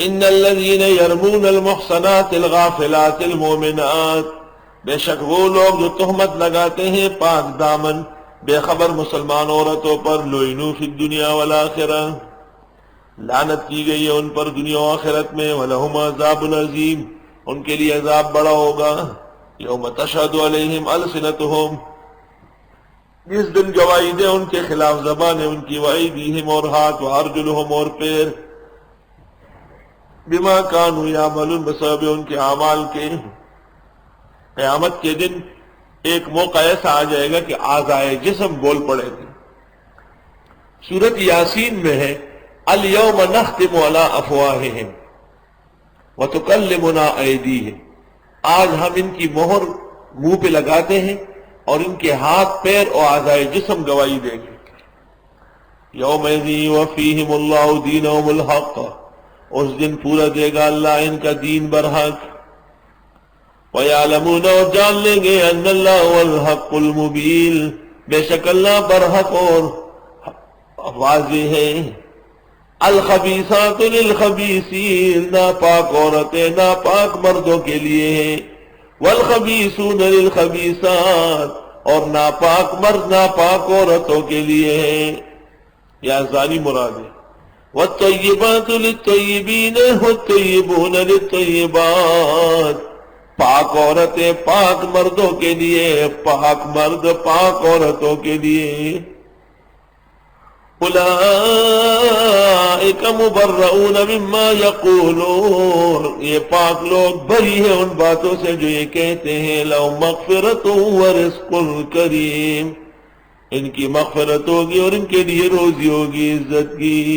ان الذین یرمون المحصنات الغافلات المؤمنات، بے شک وہ لوگ جو تہمت لگاتے ہیں پاک دامن بے خبر مسلمان عورتوں پر، لعنوا فی الدنیا والآخرہ، لعنت کی گئی ہے ان پر دنیا و آخرت میں، وَلَهُمْ عَذَابٌ عَظِيمٌ، ان کے لیے عذاب بڑا ہوگا، یوم تشہد علیہم السنتہم، جس دن گواہی دے ان کے خلاف زبانیں ان کی، وایدیہم اور ہاتھ، وارجلہم اور پیر، بما کانوا یعملون بسبب ان کے اعمال کے۔ قیامت کے دن ایک موقع ایسا آ جائے گا کہ اعضائے جسم بول پڑے گے۔ سورۃ یاسین میں ہے الیوم نختم علی افواہہم وتکلمنا ایدیہم، آج ہم ان کی مہر منہ پہ لگاتے ہیں اور ان کے ہاتھ پیر اور اعضائے جسم گواہی دیں گے۔ یومئذ یوفیہم اللہ دینہم الحق، اس دن پورا دے گا اللہ ان کا دین برحق، وَيَعْلَمُونَ، اور جان لیں گے، ان اللہ هو الحق المبین، بے شک اللہ برحق اور واضح ہے۔ الخبیثات للخبیثین، ناپاک عورتیں ناپاک مردوں کے لیے ہیں، والخبیثون للخبیثات، اور ناپاک مرد ناپاک عورتوں کے لیے ہیں، یا زانی مراد ہے۔ والطیبات للطیبین والطیبون للطیبات، پاک عورتیں پاک مردوں کے لیے، پاک مرد پاک عورتوں کے لیے۔ اولئک مبرؤون مما یقولون، یہ پاک لوگ بری ہیں ان باتوں سے جو یہ کہتے ہیں، لہم مغفرۃ ورزق کریم، ان کی مغفرت ہوگی اور ان کے لیے روزی ہوگی عزت کی۔